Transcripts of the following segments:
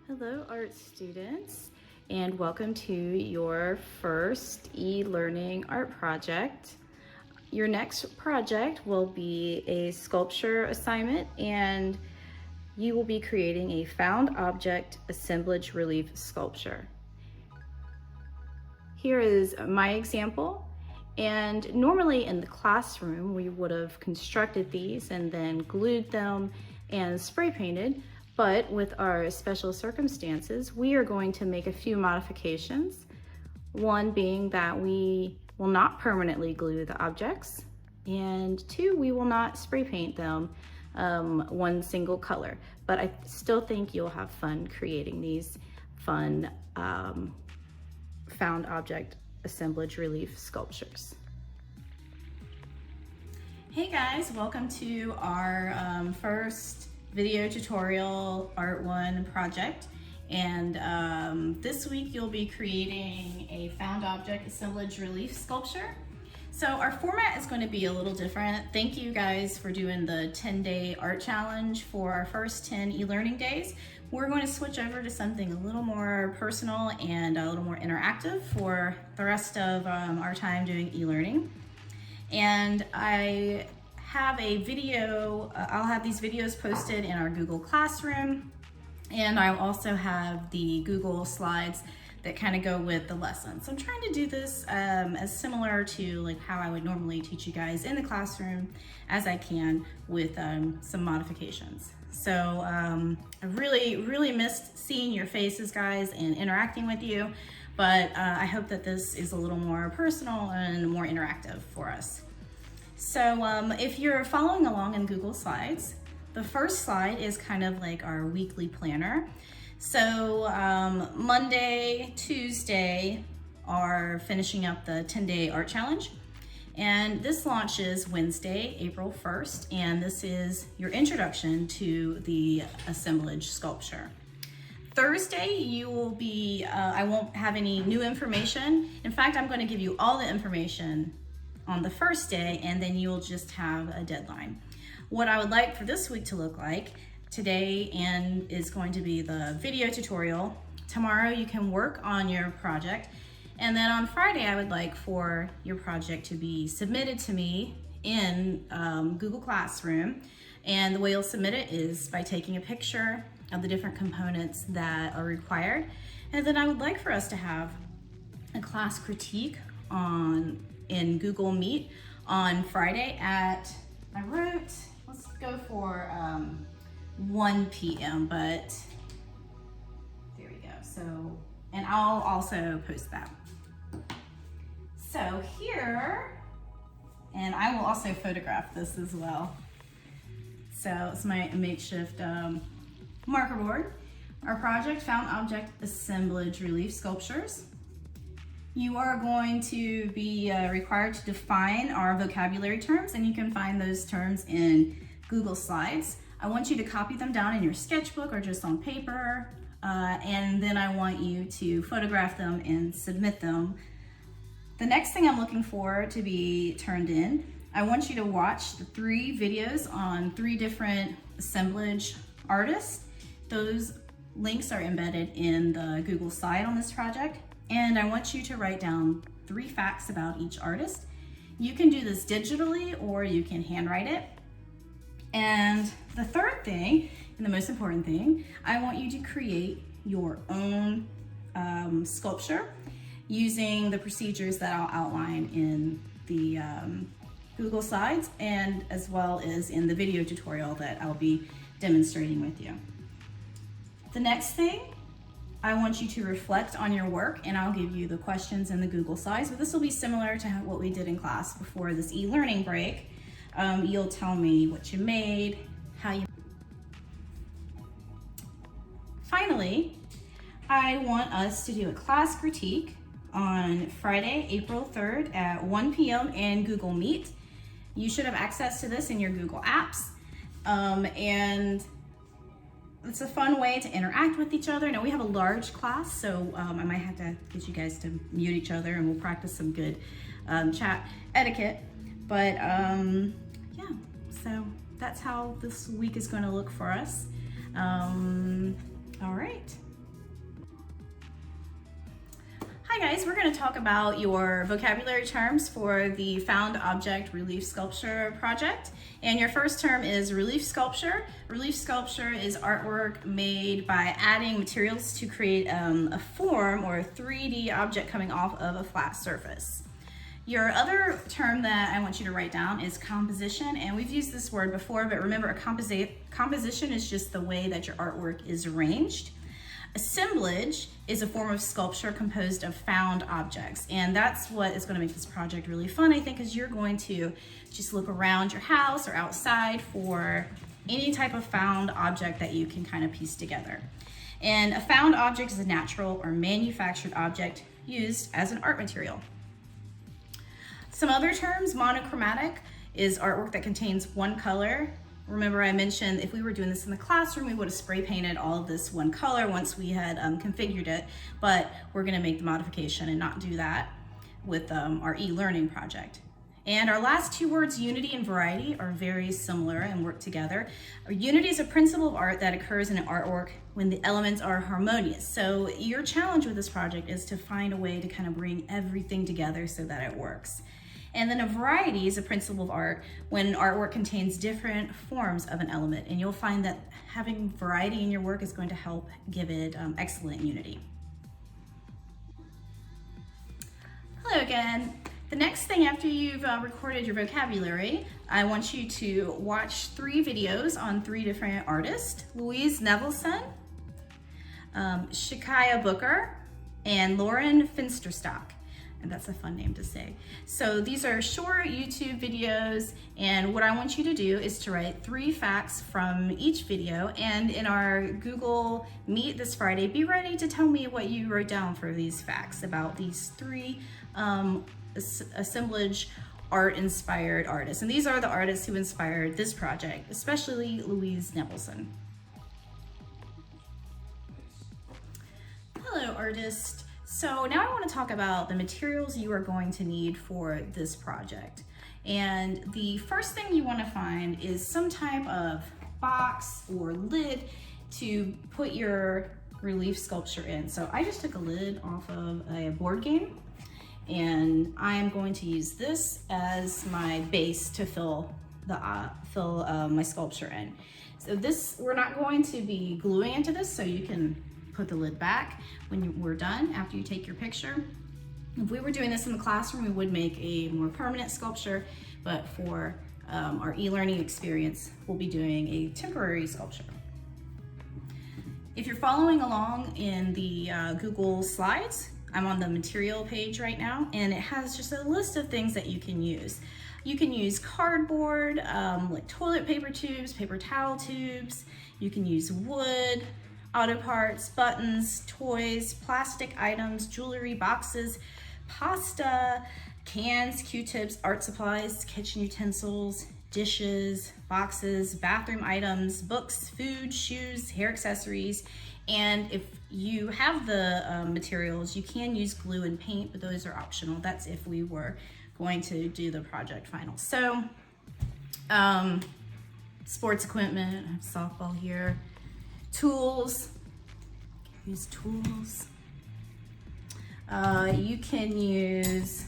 Hello, art students, and welcome to your first e-learning art project. Your next project will be a sculpture assignment, and you will be creating a found object assemblage relief sculpture. Here is my example, and normally in the classroom we would have constructed these and then glued them and spray painted. But with our special circumstances, we are going to make a few modifications. One being that we will not permanently glue the objects, and two, we will not spray paint them one single color. But I still think you'll have fun creating these fun found object assemblage relief sculptures. Hey guys, welcome to our first video tutorial Art 1 project, and this week you'll be creating a found object assemblage relief sculpture. So our format is going to be a little different. Thank you guys for doing the 10-day art challenge for our first 10 e-learning days. We're going to switch over to something a little more personal and a little more interactive for the rest of our time doing e-learning. And I have a video, I'll have these videos posted in our Google Classroom, and I'll also have the Google slides that kind of go with the lesson. So I'm trying to do this as similar to like how I would normally teach you guys in the classroom as I can, with some modifications. So I really missed seeing your faces, guys, and interacting with you, but I hope that this is a little more personal and more interactive for us. So if you're following along in Google Slides, the first slide is kind of like our weekly planner. So Monday, Tuesday are finishing up the 10-day art challenge. And this launches Wednesday, April 1st. And this is your introduction to the assemblage sculpture. Thursday, you will be, I won't have any new information. In fact, I'm going to give you all the information on the first day, and then you'll just have a deadline. What I would like for this week to look like today and is going to be the video tutorial. Tomorrow you can work on your project, and then on Friday I would like for your project to be submitted to me in Google Classroom. And the way you'll submit it is by taking a picture of the different components that are required. And then I would like for us to have a class critique in Google Meet on Friday at, let's go for 1 p.m., but there we go. So, and I'll also post that. So here, and I will also photograph this as well. So it's my makeshift marker board. Our project, found object assemblage relief sculptures. You are going to be required to define our vocabulary terms, and you can find those terms in Google Slides. I want you to copy them down in your sketchbook or just on paper, and then I want you to photograph them and submit them. The next thing I'm looking for to be turned in, I want you to watch the 3 videos on 3 different assemblage artists. Those links are embedded in the Google slide on this project. And I want you to write down 3 facts about each artist. You can do this digitally or you can handwrite it. And the third thing, and the most important thing, I want you to create your own sculpture using the procedures that I'll outline in the Google Slides, and as well as in the video tutorial that I'll be demonstrating with you. The next thing, I want you to reflect on your work, and I'll give you the questions in the Google Slides, but this will be similar to what we did in class before this e-learning break. You'll tell me what you made, how you... Finally, I want us to do a class critique on Friday, April 3rd at 1 p.m. in Google Meet. You should have access to this in your Google Apps, and it's a fun way to interact with each other. Now we have a large class, so I might have to get you guys to mute each other, and we'll practice some good chat etiquette. But yeah, so that's how this week is going to look for us. All right, Hi guys, we're going to talk about your vocabulary terms for the found object relief sculpture project. And your first term is relief sculpture. Relief sculpture is artwork made by adding materials to create a form or a 3D object coming off of a flat surface. Your other term that I want you to write down is composition, and we've used this word before, but remember, a composition is just the way that your artwork is arranged. Assemblage is a form of sculpture composed of found objects, and that's what is going to make this project really fun, I think, is you're going to just look around your house or outside for any type of found object that you can kind of piece together. And a found object is a natural or manufactured object used as an art material. Some other terms: monochromatic is artwork that contains one color. Remember, I mentioned if we were doing this in the classroom, we would have spray painted all of this one color once we had configured it, but we're gonna make the modification and not do that with our e-learning project. And our last two words, unity and variety, are very similar and work together. Unity is a principle of art that occurs in an artwork when the elements are harmonious. So your challenge with this project is to find a way to kind of bring everything together so that it works. And then a variety is a principle of art when artwork contains different forms of an element. And you'll find that having variety in your work is going to help give it excellent unity. Hello again. The next thing after you've recorded your vocabulary, I want you to watch 3 videos on 3 different artists: Louise Nevelson, Shakaya Booker, and Lauren Finsterstock. And that's a fun name to say. So these are short YouTube videos, and what I want you to do is to write 3 facts from each video, and in our Google Meet this Friday, be ready to tell me what you wrote down for these facts about these 3 assemblage art-inspired artists. And these are the artists who inspired this project, especially Louise Nevelson. Hello, artist. So now I want to talk about the materials you are going to need for this project. And the first thing you want to find is some type of box or lid to put your relief sculpture in. So I just took a lid off of a board game, and I am going to use this as my base to fill my sculpture in. So this, we're not going to be gluing into this, so you can put the lid back when we're done after you take your picture. If we were doing this in the classroom, we would make a more permanent sculpture, but for our e-learning experience, we'll be doing a temporary sculpture. If you're following along in the Google Slides, I'm on the material page right now, and it has just a list of things that you can use. You can use cardboard, like toilet paper tubes, paper towel tubes. You can use wood, auto parts, buttons, toys, plastic items, jewelry, boxes, pasta, cans, Q-tips, art supplies, kitchen utensils, dishes, boxes, bathroom items, books, food, shoes, hair accessories. And if you have the materials, you can use glue and paint, but those are optional. That's if we were going to do the project final. So, sports equipment, I have softball here. Tools, use tools. You can use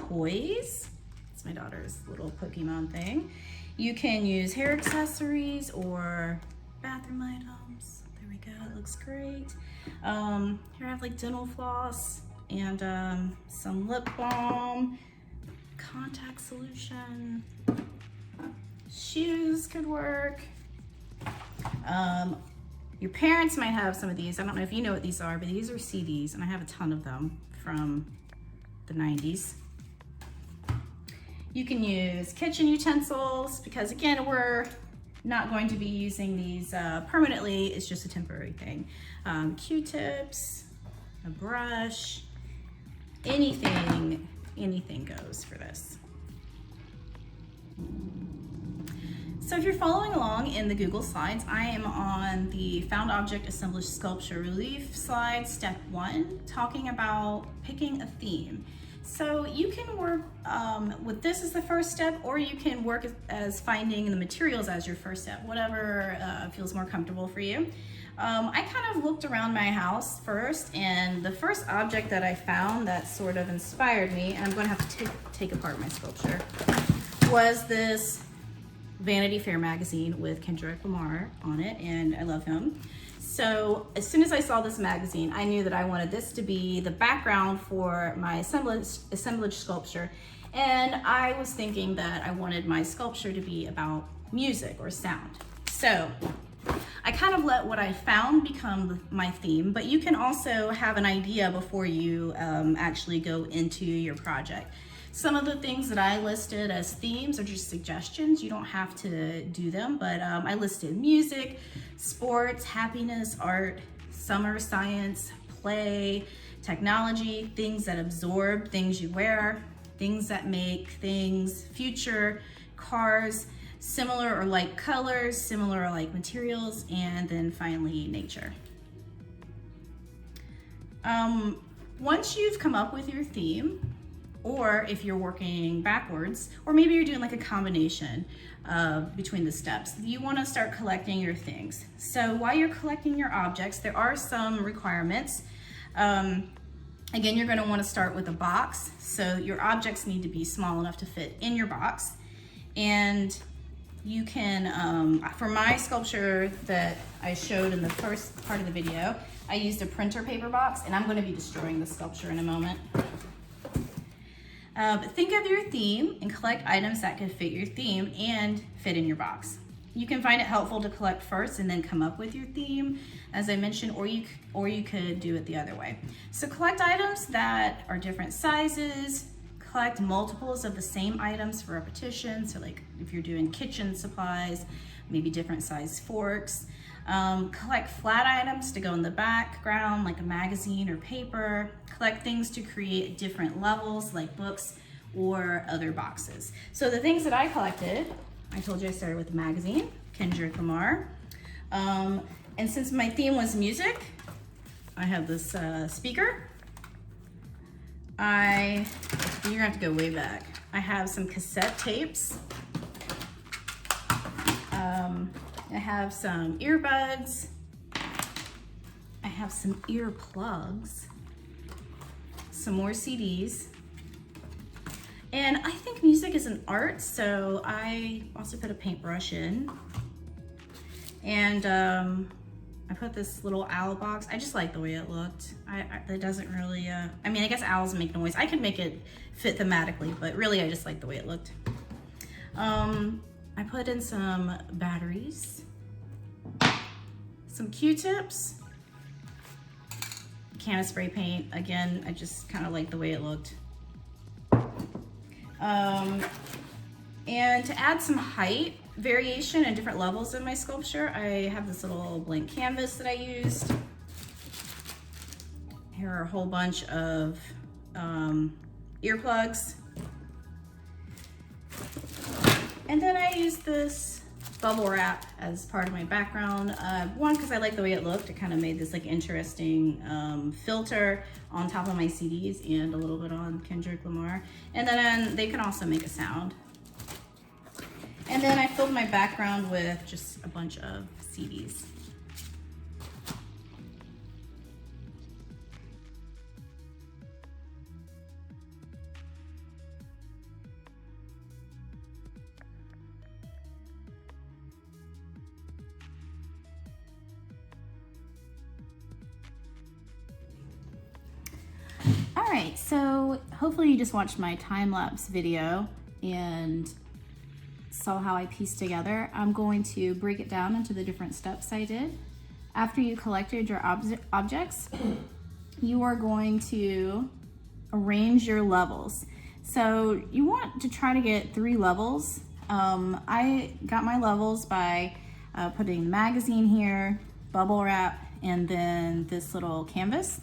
toys. It's my daughter's little Pokemon thing. You can use hair accessories or bathroom items. There we go, it looks great. Here I have like dental floss and some lip balm, contact solution. Shoes could work. Your parents might have some of these. I don't know if you know what these are, but these are CDs, and I have a ton of them from the 90s. You can use kitchen utensils, because again, we're not going to be using these permanently. It's just a temporary thing. Q-tips, a brush, anything goes for this. So if you're following along in the Google Slides, I am on the Found Object Assemblage Sculpture Relief slide, step 1, talking about picking a theme. So you can work with this as the first step, or you can work as finding the materials as your first step, whatever feels more comfortable for you. I kind of looked around my house first, and the first object that I found that sort of inspired me, and I'm going to have to take apart my sculpture, was this Vanity Fair magazine with Kendrick Lamar on it, and I love him. So as soon as I saw this magazine, I knew that I wanted this to be the background for my assemblage sculpture, and I was thinking that I wanted my sculpture to be about music or sound. So I kind of let what I found become my theme, but you can also have an idea before you actually go into your project. Some of the things that I listed as themes are just suggestions. You don't have to do them, but I listed music, sports, happiness, art, summer, science, play, technology, things that absorb, things you wear, things that make things, future, cars, similar or like colors, similar or like materials, and then finally nature. Once you've come up with your theme, or if you're working backwards, or maybe you're doing like a combination between the steps, you want to start collecting your things. So while you're collecting your objects, there are some requirements. Again, you're going to want to start with a box. So your objects need to be small enough to fit in your box. And you can, for my sculpture that I showed in the first part of the video, I used a printer paper box, and I'm going to be destroying the sculpture in a moment. Think of your theme and collect items that could fit your theme and fit in your box. You can find it helpful to collect first and then come up with your theme, as I mentioned, or you could do it the other way. So collect items that are different sizes, collect multiples of the same items for repetition. So like if you're doing kitchen supplies, maybe different size forks. Collect flat items to go in the background, like a magazine or paper. Collect things to create different levels, like books or other boxes. So the things that I collected, I told you I started with a magazine, Kendrick Lamar. And since my theme was music, I have this speaker. You're gonna have to go way back. I have some cassette tapes. I have some earbuds. I have some earplugs, some more CDs. And I think music is an art, so I also put a paintbrush in. And I put this little owl box. I just like the way it looked. It doesn't really, I mean, I guess owls make noise. I could make it fit thematically, but really I just like the way it looked. I put in some batteries, some Q-tips, can of spray paint. Again, I just kind of like the way it looked. And to add some height variation and different levels in my sculpture, I have this little blank canvas that I used. Here are a whole bunch of earplugs. And then I used this bubble wrap as part of my background. One, because I like the way it looked. It kind of made this like interesting filter on top of my CDs and a little bit on Kendrick Lamar. And then they can also make a sound. And then I filled my background with just a bunch of CDs. All right, so hopefully you just watched my time-lapse video and saw how I pieced together. I'm going to break it down into the different steps I did. After you collected your objects, you are going to arrange your levels. So you want to try to get 3 levels. I got my levels by putting the magazine here, bubble wrap, and then this little canvas.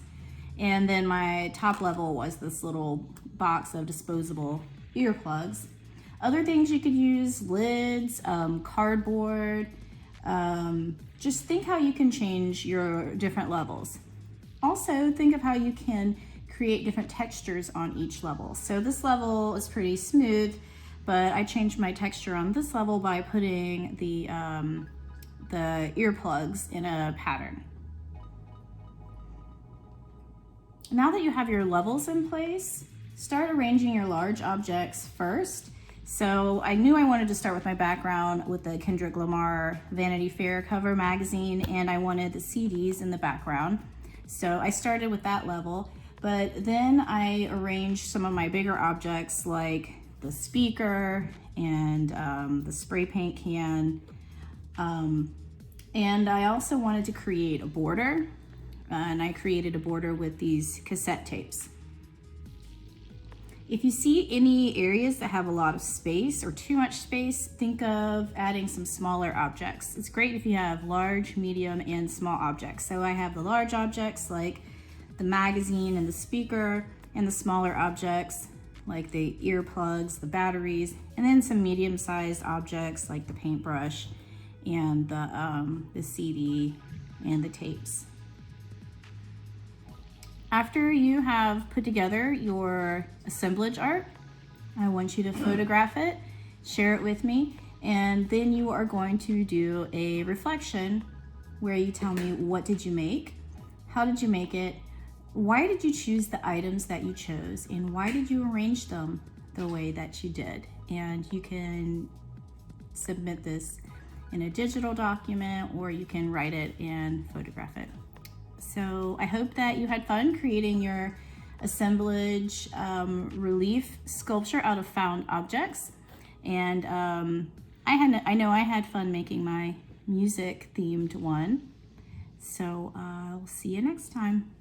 And then my top level was this little box of disposable earplugs. Other things you could use, lids, cardboard. Just think how you can change your different levels. Also, think of how you can create different textures on each level. So this level is pretty smooth, but I changed my texture on this level by putting the the earplugs in a pattern. Now that you have your levels in place, start arranging your large objects first. So I knew I wanted to start with my background with the Kendrick Lamar Vanity Fair cover magazine, and I wanted the CDs in the background. So I started with that level, but then I arranged some of my bigger objects like the speaker and the spray paint can. And I also wanted to create a border, and I created a border with these cassette tapes. If you see any areas that have a lot of space or too much space, think of adding some smaller objects. It's great if you have large, medium, and small objects. So I have the large objects like the magazine and the speaker, and the smaller objects like the earplugs, the batteries, and then some medium-sized objects like the paintbrush and the CD and the tapes. After you have put together your assemblage art, I want you to photograph it, share it with me, and then you are going to do a reflection where you tell me, what did you make? How did you make it? Why did you choose the items that you chose? And why did you arrange them the way that you did? And you can submit this in a digital document, or you can write it and photograph it. So I hope that you had fun creating your assemblage relief sculpture out of found objects. And I know I had fun making my music themed one. So we'll see you next time.